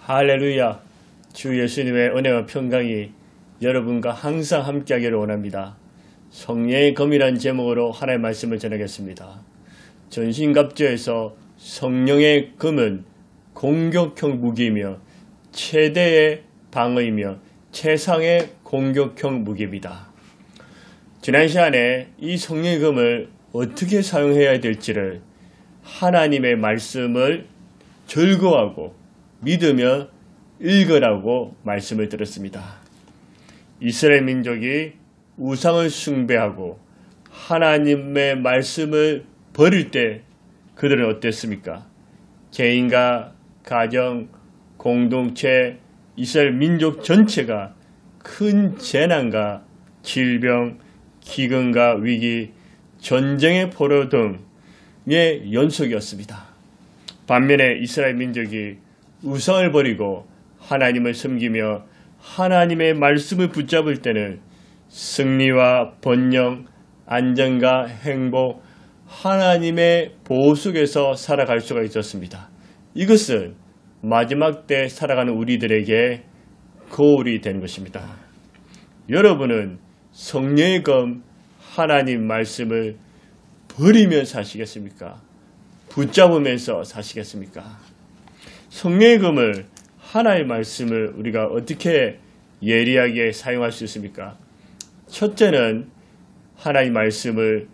할렐루야. 주 예수님의 은혜와 평강이 여러분과 항상 함께하기를 원합니다. 성령의 검이란 제목으로 하나님의 말씀을 전하겠습니다. 전신갑주에서 성령의 검은 공격형 무기이며 최대의 방어이며 최상의 공격형 무기입니다. 지난 시간에 이 성령의 검을 어떻게 사용해야 될지를 하나님의 말씀을 즐거워하고 믿으며 읽으라고 말씀을 드렸습니다. 이스라엘 민족이 우상을 숭배하고 하나님의 말씀을 버릴 때 그들은 어땠습니까? 개인과 가정, 공동체, 이스라엘 민족 전체가 큰 재난과 질병, 기근과 위기, 전쟁의 포로 등의 연속이었습니다. 반면에 이스라엘 민족이 우상을 버리고 하나님을 섬기며 하나님의 말씀을 붙잡을 때는 승리와 번영, 안정과 행복, 하나님의 보호 속에서 살아갈 수가 있었습니다. 이것은 마지막 때 살아가는 우리들에게 거울이 되는 것입니다. 여러분은 성령의 검 하나님 말씀을 버리며 사시겠습니까? 붙잡으면서 사시겠습니까? 성령의 검을 하나님의 말씀을 우리가 어떻게 예리하게 사용할 수 있습니까? 첫째는 하나님의 말씀을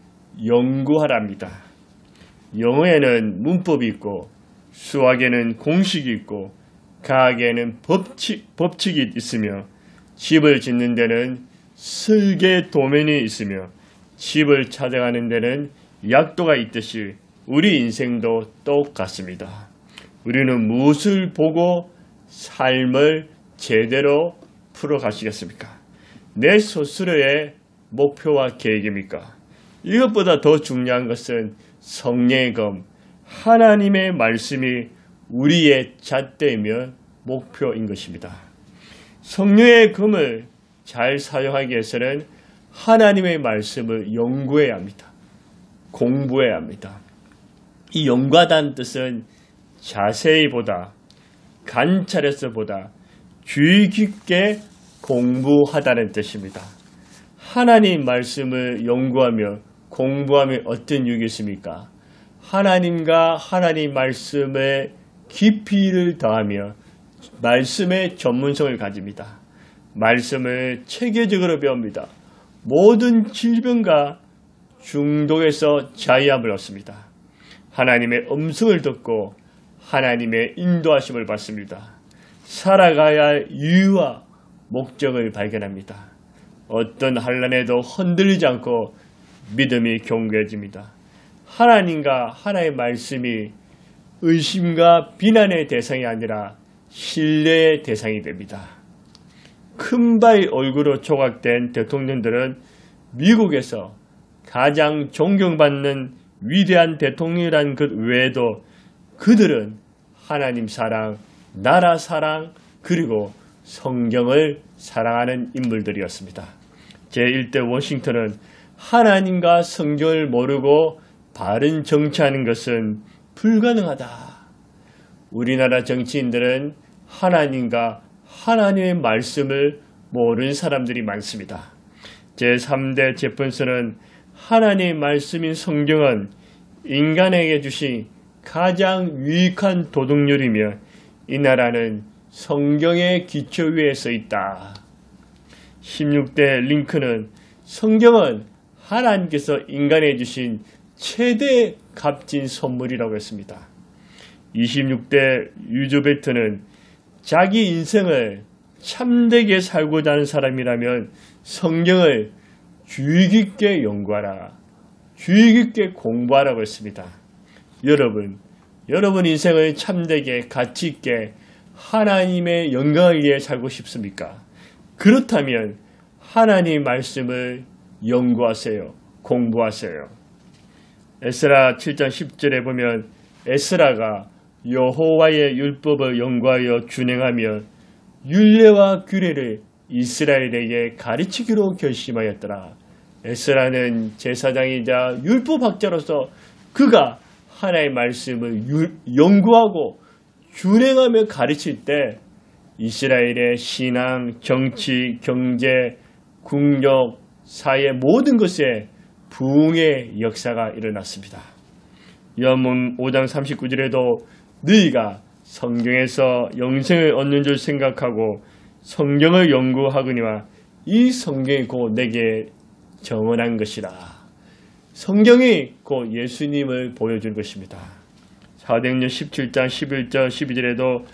연구하랍니다. 영어에는 문법이 있고 수학에는 공식이 있고 과학에는 법칙이 있으며 집을 짓는 데는 설계 도면이 있으며 집을 찾아가는 데는 약도가 있듯이 우리 인생도 똑같습니다. 우리는 무엇을 보고 삶을 제대로 풀어가시겠습니까? 내 스스로의 목표와 계획입니까? 이것보다 더 중요한 것은 성령의 검, 하나님의 말씀이 우리의 잣대이며 목표인 것입니다. 성령의 검을 잘 사용하기 위해서는 하나님의 말씀을 연구해야 합니다. 공부해야 합니다. 이 연구하다는 뜻은 자세히 보다, 관찰해서 보다, 주의 깊게 공부하다는 뜻입니다. 하나님 말씀을 연구하며 공부하면 어떤 유익이 있습니까? 하나님과 하나님 말씀에 깊이를 더하며 말씀의 전문성을 가집니다. 말씀을 체계적으로 배웁니다. 모든 질병과 중독에서 자유함을 얻습니다. 하나님의 음성을 듣고 하나님의 인도하심을 받습니다. 살아가야 할 이유와 목적을 발견합니다. 어떤 환난에도 흔들리지 않고 믿음이 견고해집니다. 하나님과 하나님의 말씀이 의심과 비난의 대상이 아니라 신뢰의 대상이 됩니다. 큰바위 얼굴로 조각된 대통령들은 미국에서 가장 존경받는 위대한 대통령이라는 것 외에도 그들은 하나님 사랑, 나라 사랑, 그리고 성경을 사랑하는 인물들이었습니다. 제1대 워싱턴은 하나님과 성경을 모르고 바른 정치하는 것은 불가능하다. 우리나라 정치인들은 하나님과 하나님의 말씀을 모르는 사람들이 많습니다. 제3대 제폰스는 하나님의 말씀인 성경은 인간에게 주신 가장 유익한 도덕률이며 이 나라는 성경의 기초 위에 서 있다. 16대 링컨은 성경은 하나님께서 인간에게 주신 최대 값진 선물이라고 했습니다. 26대 유조베트는 자기 인생을 참되게 살고자 하는 사람이라면 성경을 주의 깊게 연구하라, 주의 깊게 공부하라고 했습니다. 여러분 인생을 참되게 가치 있게 하나님의 영광을 위해 살고 싶습니까? 그렇다면 하나님 말씀을 연구하세요. 공부하세요. 에스라 7장 10절에 보면 에스라가 여호와의 율법을 연구하여 준행하며 율례와 규례를 이스라엘에게 가르치기로 결심하였더라. 에스라는 제사장이자 율법학자로서 그가 하나님의 말씀을 연구하고 준행하며 가르칠 때 이스라엘의 신앙, 정치, 경제, 국력, 사회 모든 것에 부흥의 역사가 일어났습니다. 요한복음 5장 39절에도 너희가 성경에서 영생을 얻는 줄 생각하고 성경을 연구하거니와 이 성경이 곧 내게 정언한 것이라. 성경이 곧 예수님을 보여준 것입니다. 사도행전 17장 11절 12절에도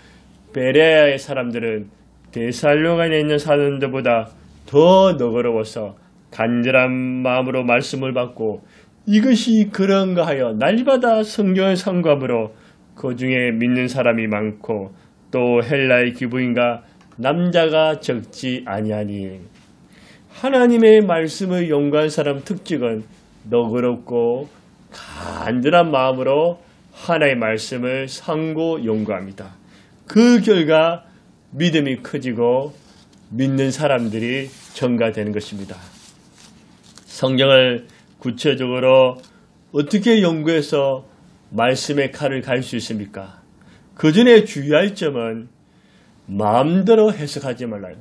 베레아의 사람들은 데살로니가에 있는 사람들보다 더 너그러워서 간절한 마음으로 말씀을 받고 이것이 그런가 하여 날마다 성경을 상고함으로 그 중에 믿는 사람이 많고 또 헬라의 기부인과 남자가 적지 아니하니. 하나님의 말씀을 연구한 사람 특징은 너그럽고 간절한 마음으로 하나님의 말씀을 상고 연구합니다. 그 결과 믿음이 커지고 믿는 사람들이 증가되는 것입니다. 성경을 구체적으로 어떻게 연구해서 말씀의 칼을 갈 수 있습니까? 그 전에 주의할 점은 마음대로 해석하지 말라요.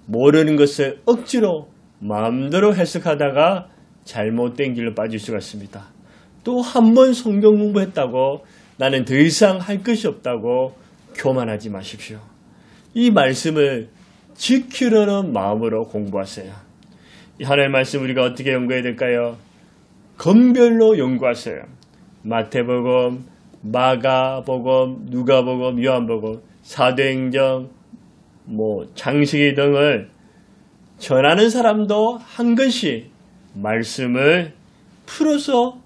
모르는 것을 억지로 마음대로 해석하다가 잘못된 길로 빠질 수가 있습니다. 또 한 번 성경 공부했다고 나는 더 이상 할 것이 없다고 교만하지 마십시오. 이 말씀을 지키려는 마음으로 공부하세요. 이 하나님의 말씀 우리가 어떻게 연구해야 될까요? 건별로 연구하세요. 마태복음, 마가복음, 누가복음, 요한복음, 사도행전, 창세기 등을 전하는 사람도 한 권씩 말씀을 풀어서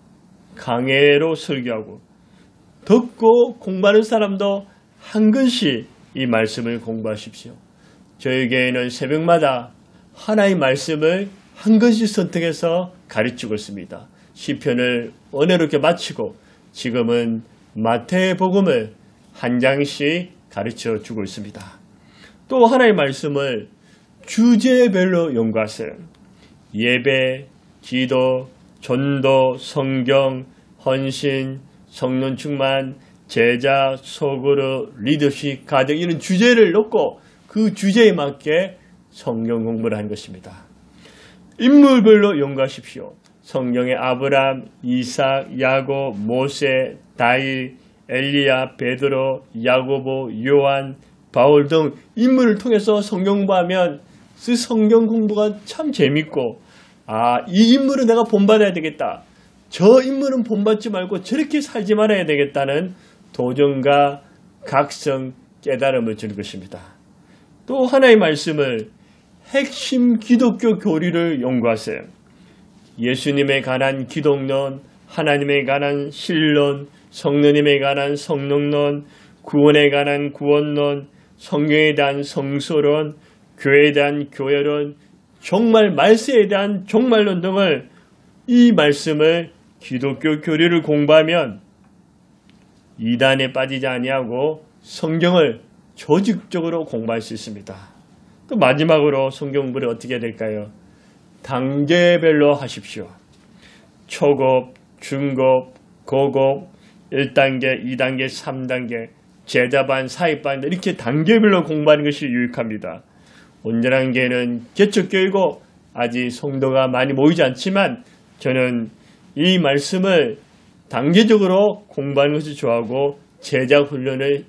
강해로 설교하고 듣고 공부하는 사람도 한 권씩 이 말씀을 공부하십시오. 저희 교회는 새벽마다 하나의 말씀을 한 권씩 선택해서 가르치고 있습니다. 시편을 은혜롭게 마치고 지금은 마태복음을 한 장씩 가르쳐 주고 있습니다. 또 하나의 말씀을 주제별로 연구하세요. 예배, 기도, 전도, 성경, 헌신, 성령 충만, 제자, 소그룹, 리더십, 가정 이런 주제를 놓고 그 주제에 맞게 성경 공부를 하는 것입니다. 인물별로 연구하십시오. 성경의 아브람, 이삭, 야곱, 모세, 다윗, 엘리야, 베드로, 야고보, 요한, 바울 등 인물을 통해서 성경 공부하면 그 성경 공부가 참 재밌고 이 인물은 내가 본받아야 되겠다. 저 인물은 본받지 말고 저렇게 살지 말아야 되겠다는 도전과 각성, 깨달음을 주는 것입니다. 또 하나의 말씀을 핵심 기독교 교리를 연구하세요. 예수님에 관한 기독론, 하나님에 관한 신론, 성령님에 관한 성령론, 구원에 관한 구원론, 성경에 대한 성서론, 교회에 대한 교회론, 종말 말세에 대한 종말론 등을 이 말씀을 기독교 교리를 공부하면 이단에 빠지지 아니하고 성경을 조직적으로 공부할 수 있습니다. 또 마지막으로 성경 공부를 어떻게 해야 될까요? 단계별로 하십시오. 초급, 중급, 고급, 1단계, 2단계, 3단계, 제자반, 사입반 이렇게 단계별로 공부하는 것이 유익합니다. 온전한 교회는 개척교회고 아직 성도가 많이 모이지 않지만 저는 이 말씀을 단계적으로 공부하는 것을 좋아하고 제자 훈련을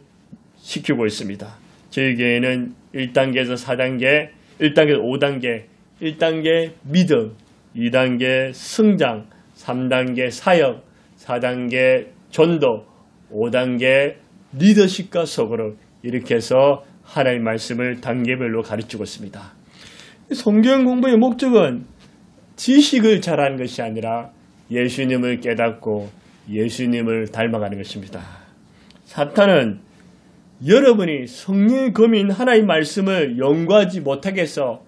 시키고 있습니다. 저희 교회는 1단계에서 4단계, 1단계에서 5단계, 1단계 믿음, 2단계 성장, 3단계 사역, 4단계 전도, 5단계 리더십과 소그룹 이렇게 해서 하나님의 말씀을 단계별로 가르치고 있습니다. 성경 공부의 목적은 지식을 잘하는 것이 아니라 예수님을 깨닫고 예수님을 닮아가는 것입니다. 사탄은 여러분이 성령의 검인 하나님의 말씀을 연구하지 못하게 해서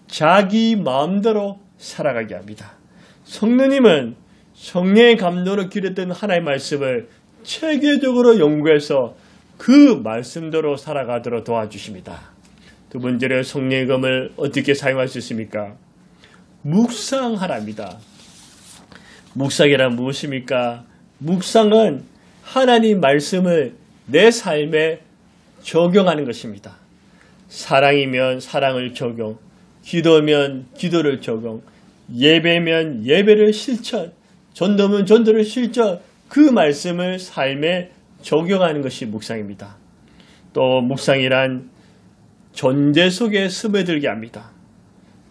자기 마음대로 살아가게 합니다. 성령님은 성령의 감동으로 기렸던 하나님의 말씀을 체계적으로 연구해서 그 말씀대로 살아가도록 도와주십니다. 두 번째로 성령의 검을 어떻게 사용할 수 있습니까? 묵상하랍니다. 묵상이란 무엇입니까? 묵상은 하나님 말씀을 내 삶에 적용하는 것입니다. 사랑이면 사랑을 적용, 기도면 기도를 적용, 예배면 예배를 실천, 전도면 전도를 실천, 그 말씀을 삶에 적용하는 것이 묵상입니다. 또 묵상이란 존재 속에 스며들게 합니다.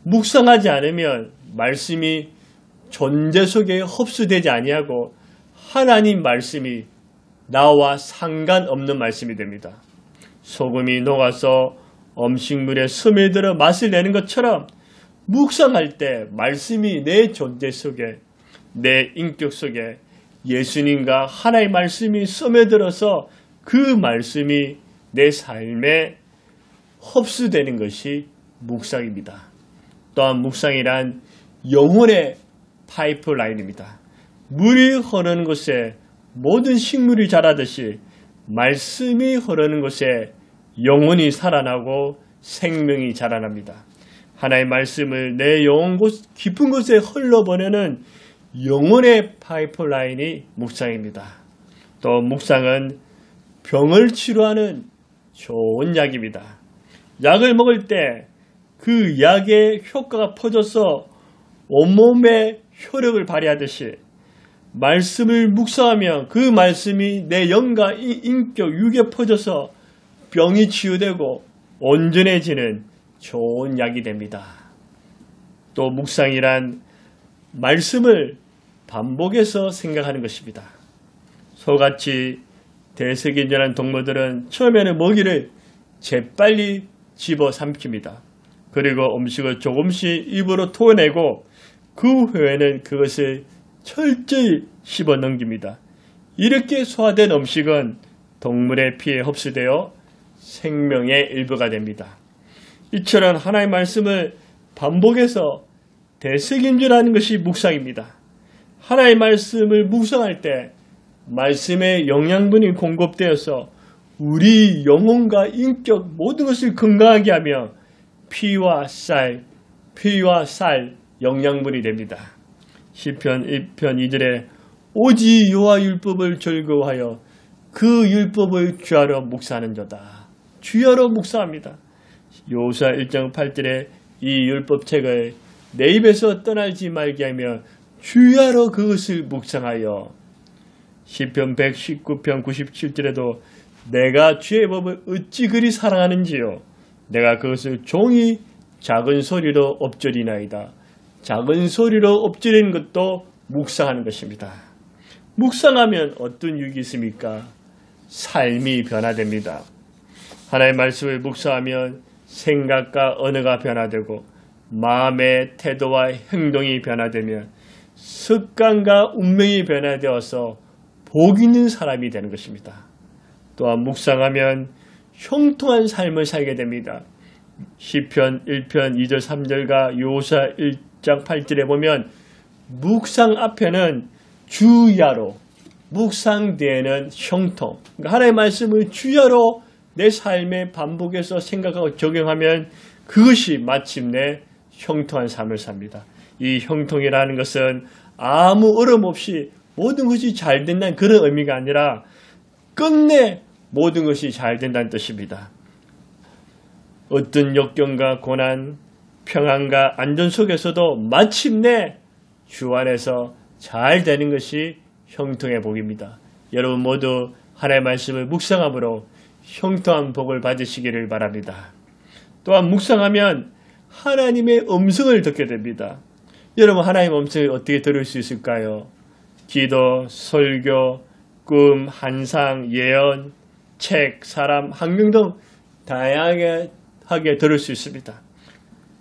묵상하지 않으면 말씀이 존재 속에 흡수되지 아니하고 하나님 말씀이 나와 상관없는 말씀이 됩니다. 소금이 녹아서 음식물에 스며들어 맛을 내는 것처럼 묵상할 때 말씀이 내 존재 속에, 내 인격 속에 예수님과 하나의 말씀이 스며들어서 그 말씀이 내 삶에 흡수되는 것이 묵상입니다. 또한 묵상이란 영혼의 파이프라인입니다. 물이 흐르는 곳에 모든 식물이 자라듯이 말씀이 흐르는 곳에 영혼이 살아나고 생명이 자라납니다. 하나의 말씀을 내 영혼 깊은 곳에 흘러보내는 영혼의 파이프라인이 묵상입니다. 또 묵상은 병을 치료하는 좋은 약입니다. 약을 먹을 때 그 약의 효과가 퍼져서 온몸에 효력을 발휘하듯이 말씀을 묵상하면 그 말씀이 내 영과 인격, 육에 퍼져서 병이 치유되고 온전해지는 좋은 약이 됩니다. 또 묵상이란 말씀을 반복해서 생각하는 것입니다. 소같이 대세균이라는 동물들은 처음에는 먹이를 재빨리 집어삼킵니다. 그리고 음식을 조금씩 입으로 토해내고 그 후에는 그것을 철저히 씹어 넘깁니다. 이렇게 소화된 음식은 동물의 피에 흡수되어 생명의 일부가 됩니다. 이처럼 하나의 말씀을 반복해서 되새김질하는 것이 묵상입니다. 하나의 말씀을 묵상할 때 말씀의 영양분이 공급되어서 우리 영혼과 인격 모든 것을 건강하게 하며 피와 쌀 영양분이 됩니다. 시편 1편 2절에 오직 여호와 율법을 즐거워하여 그 율법을 주야로 묵상하는 자다. 주야로 묵상합니다. 여호수아 1장 8절에 이 율법책을 내 입에서 떠나지 말게 하며 주야로 그것을 묵상하여 시편 119편 97절에도 내가 주의 법을 어찌 그리 사랑하는지요 내가 그것을 종이 작은 소리로 엎드리나이다. 작은 소리로 엎드리는 것도 묵상하는 것입니다. 묵상하면 어떤 유익이 있습니까? 삶이 변화됩니다. 하나님의 말씀을 묵상하면 생각과 언어가 변화되고 마음의 태도와 행동이 변화되면 습관과 운명이 변화되어서 복 있는 사람이 되는 것입니다. 또한 묵상하면 형통한 삶을 살게 됩니다. 시편 1편 2절 3절과 여호수아 1장 8절에 보면 묵상 앞에는 주야로, 묵상 뒤에는 형통. 그러니까 하나님의 말씀을 주야로 내 삶에 반복해서 생각하고 적용하면 그것이 마침내 형통한 삶을 삽니다. 이 형통이라는 것은 아무 어려움 없이 모든 것이 잘 된다는 그런 의미가 아니라 끝내 모든 것이 잘 된다는 뜻입니다. 어떤 역경과 고난, 평안과 안전 속에서도 마침내 주 안에서 잘 되는 것이 형통의 복입니다. 여러분 모두 하나님의 말씀을 묵상함으로 형통한 복을 받으시기를 바랍니다. 또한 묵상하면 하나님의 음성을 듣게 됩니다. 여러분 하나님의 음성을 어떻게 들을 수 있을까요? 기도, 설교, 꿈, 환상, 예언, 책, 사람, 환경 등 다양하게 들을 수 있습니다.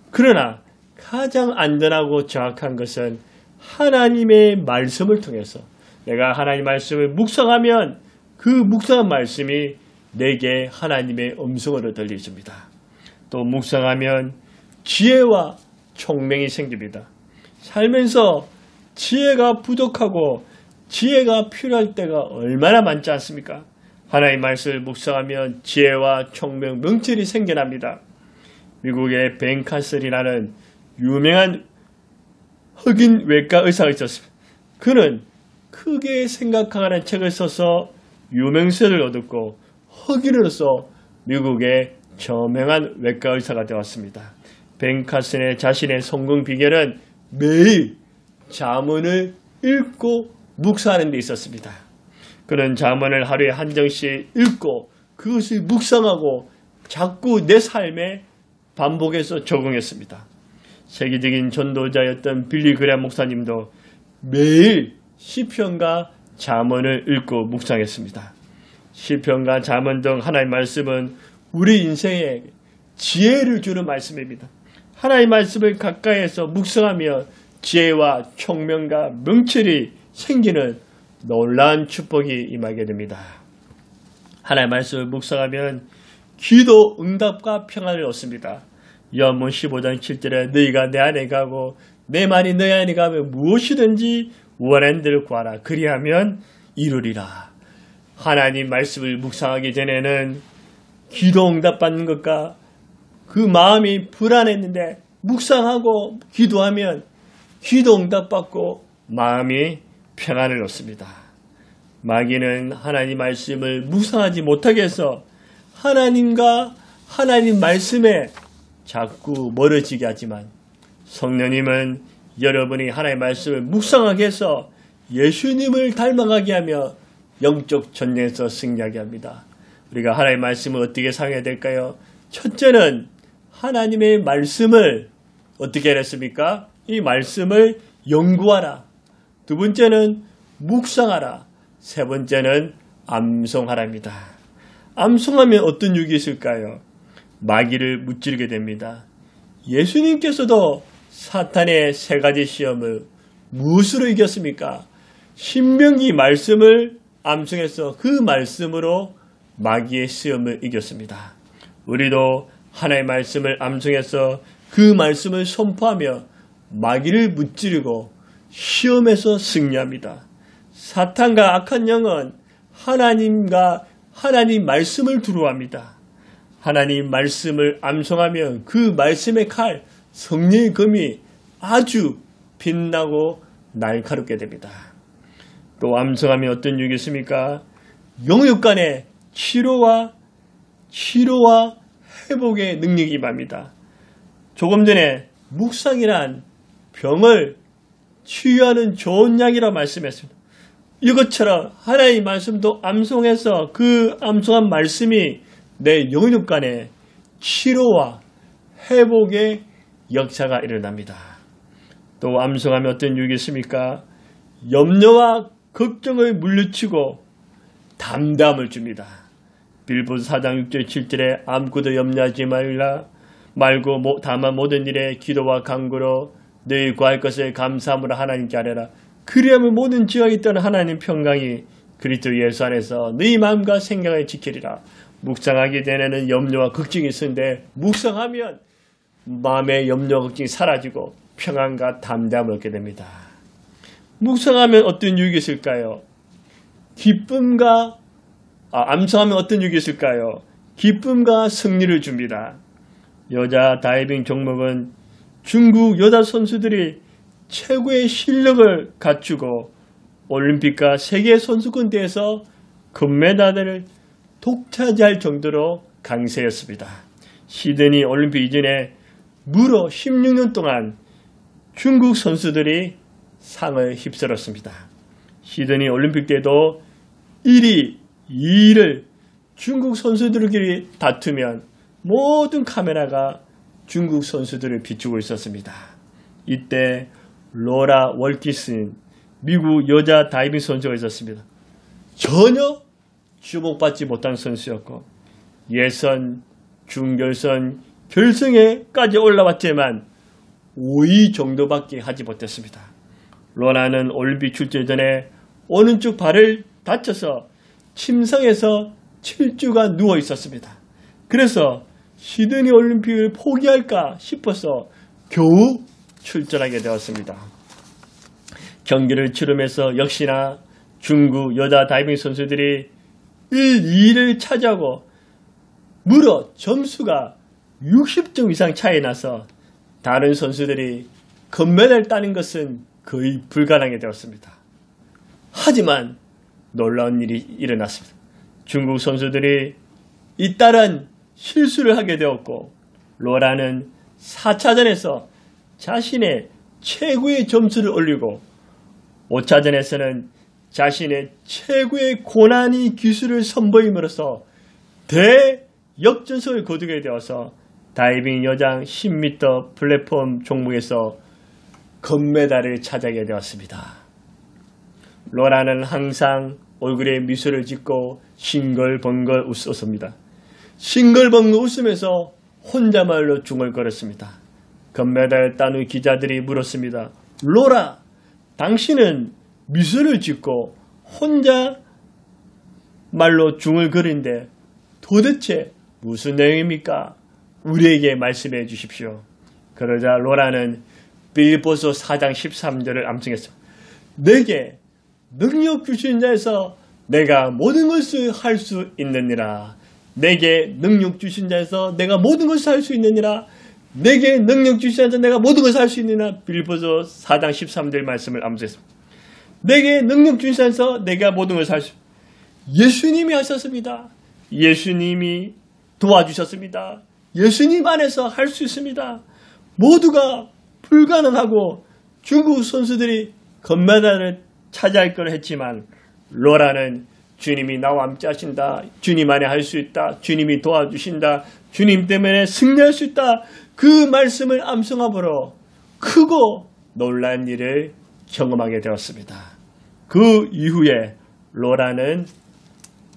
그러나 가장 안전하고 정확한 것은 하나님의 말씀을 통해서 내가 하나님의 말씀을 묵상하면 그 묵상한 말씀이 내게 하나님의 음성으로 들려줍니다. 또 묵상하면 지혜와 총명이 생깁니다. 살면서 지혜가 부족하고 지혜가 필요할 때가 얼마나 많지 않습니까? 하나님의 말씀을 묵상하면 지혜와 총명, 명철이 생겨납니다. 미국의 벤 카슬이라는 유명한 흑인 외과 의사가 있었습니다. 그는 크게 생각하라는 책을 써서 유명세를 얻었고 흑인으로서 미국의 저명한 외과 의사가 되었습니다. 벤 카슨의 자신의 성공 비결은 매일 잠언을 읽고 묵상하는 데 있었습니다. 그는 잠언을 하루에 한 장씩 읽고 그것을 묵상하고 자꾸 내 삶에 반복해서 적용했습니다. 세계적인 전도자였던 빌리 그레엄 목사님도 매일 시편과 잠언을 읽고 묵상했습니다. 시편과 잠언 등 하나님의 말씀은 우리 인생에 지혜를 주는 말씀입니다. 하나님의 말씀을 가까이에서 묵상하며 지혜와 총명과 명철이 생기는 놀라운 축복이 임하게 됩니다. 하나님의 말씀을 묵상하면 기도 응답과 평안을 얻습니다. 요한복음 15장 7절에 너희가 내 안에 가고 내 말이 너희 안에 가면 무엇이든지 원하는 대로 구하라. 그리하면 이루리라. 하나님 말씀을 묵상하기 전에는 기도 응답받는 것과 그 마음이 불안했는데 묵상하고 기도하면 기도 응답받고 마음이 평안을 얻습니다. 마귀는 하나님 말씀을 묵상하지 못하게 해서 하나님과 하나님 말씀에 자꾸 멀어지게 하지만 성령님은 여러분이 하나님의 말씀을 묵상하게 해서 예수님을 닮아가게 하며 영적 전쟁에서 승리하게 합니다. 우리가 하나님의 말씀을 어떻게 사용해야 될까요? 첫째는 하나님의 말씀을 어떻게 했습니까? 이 말씀을 연구하라. 두 번째는 묵상하라. 세 번째는 암송하라입니다. 암송하면 어떤 유익이 있을까요? 마귀를 무찌르게 됩니다. 예수님께서도 사탄의 세 가지 시험을 무엇으로 이겼습니까? 신명기 말씀을 암송해서 그 말씀으로 마귀의 시험을 이겼습니다. 우리도 하나님의 말씀을 암송해서 그 말씀을 선포하며 마귀를 무찌르고 시험에서 승리합니다. 사탄과 악한 영은 하나님과 하나님 말씀을 두려워합니다. 하나님 말씀을 암송하면 그 말씀의 칼, 성령의 검이 아주 빛나고 날카롭게 됩니다. 또 암송하면 어떤 유익이 있습니까? 영육 간의 치료와 회복의 능력이 임합니다. 조금 전에 묵상이란 병을 치유하는 좋은 약이라고 말씀했습니다. 이것처럼 하나님의 말씀도 암송해서 그 암송한 말씀이 내 영육 간의 치료와 회복의 역사가 일어납니다. 또 암송하면 어떤 유익이 있습니까? 염려와 걱정을 물리치고 담담을 줍니다. 빌보서 4장 6절 7절에 아무것도 염려하지 말고 다만 모든 일에 기도와 간구로 너희 구할 것을 감사함으로 하나님께 아뢰라. 그리하면 모든 지각이 있던 하나님 평강이 그리스도 예수 안에서 너희 마음과 생각을 지키리라. 묵상하기 전에는 염려와 걱정이 있었는데 묵상하면 마음의 염려와 걱정이 사라지고 평안과 담담을 얻게 됩니다. 묵상하면 어떤 유익이 있을까요? 암송하면 어떤 유익이 있을까요? 기쁨과 승리를 줍니다. 여자 다이빙 종목은 중국 여자 선수들이 최고의 실력을 갖추고 올림픽과 세계 선수권 대회에서 금메달을 독차지할 정도로 강세였습니다. 시드니 올림픽 이전에 무려 16년 동안 중국 선수들이 상을 휩쓸었습니다. 시드니 올림픽 때도 1위, 2위를 중국 선수들끼리 다투면 모든 카메라가 중국 선수들을 비추고 있었습니다. 이때 로라 월키슨 미국 여자 다이빙 선수가 있었습니다. 전혀 주목받지 못한 선수였고 예선, 중결선, 결승에까지 올라왔지만 5위 정도밖에 하지 못했습니다. 로라는 올림픽 출전 전에 오른쪽 발을 다쳐서 침상에서 7주간 누워 있었습니다. 그래서 시드니 올림픽을 포기할까 싶어서 겨우 출전하게 되었습니다. 경기를 치르면서 역시나 중국 여자 다이빙 선수들이 1, 2위를 차지하고 무려 점수가 60점 이상 차이 나서 다른 선수들이 금메달을 따는 것은 거의 불가능하게 되었습니다. 하지만 놀라운 일이 일어났습니다. 중국 선수들이 잇따른 실수를 하게 되었고 로라는 4차전에서 자신의 최고의 점수를 올리고 5차전에서는 자신의 최고의 고난이 기술을 선보임으로써 대역전승을 거두게 되어서 다이빙 여장 10m 플랫폼 종목에서 금메달을 차지하게 되었습니다. 로라는 항상 얼굴에 미소를 짓고 싱글벙글 웃었습니다. 싱글벙글 웃으면서 혼자말로 중얼거렸습니다. 금메달을 딴 후 기자들이 물었습니다. 로라, 당신은 미소를 짓고 혼자 말로 중얼거리는데 도대체 무슨 내용입니까? 우리에게 말씀해 주십시오. 그러자 로라는 빌립보서 4장 13절을 암송했습니다. 내게 능력 주신 자에서 내가 모든 것을 할 수 있느니라. 내게 능력 주신 자에서 내가 모든 것을 할 수 있느니라. 내게 능력 주신 자에서 내가 모든 것을 할 수 있느니라. 빌립보서 4장 13절 말씀을 암송했습니다. 내게 능력 주신 자에서 내가 모든 것을 할 수 있습니다. 예수님이 하셨습니다. 예수님이 도와주셨습니다. 예수님 안에서 할 수 있습니다. 모두가 불가능하고 중국 선수들이 금메달을 차지할 걸 했지만 로라는 주님이 나와 함께 하신다. 주님 안에 할 수 있다. 주님이 도와주신다. 주님 때문에 승리할 수 있다. 그 말씀을 암송함으로 크고 놀란 일을 경험하게 되었습니다. 그 이후에 로라는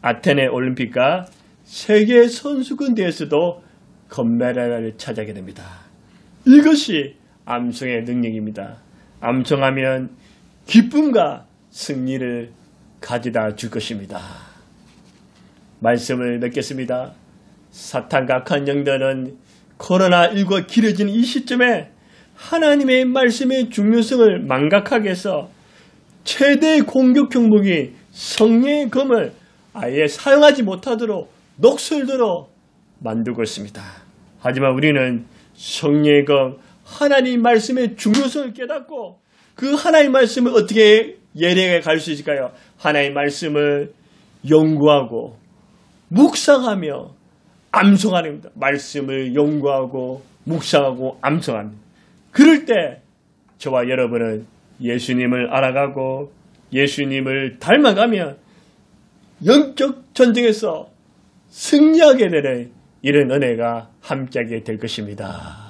아테네 올림픽과 세계 선수권 대회에서도 금메달을 차지하게 됩니다. 이것이 암송의 능력입니다. 암송하면 기쁨과 승리를 가져다 줄 것입니다. 말씀을 맺겠습니다. 사탄과 악한 영들은 코로나19가 길어지는 이 시점에 하나님의 말씀의 중요성을 망각하게 해서 최대 공격 경목인 성령의 검을 아예 사용하지 못하도록 녹슬도록 만들고 있습니다. 하지만 우리는 성령의 검, 하나님 말씀의 중요성을 깨닫고 그 하나님 말씀을 어떻게 예리하게 갈 수 있을까요? 하나님 말씀을 연구하고 묵상하며 암송하는 겁니다. 말씀을 연구하고 묵상하고 암송합니다. 그럴 때 저와 여러분은 예수님을 알아가고 예수님을 닮아가면 영적 전쟁에서 승리하게 되는 이런 은혜가 함께하게 될 것입니다.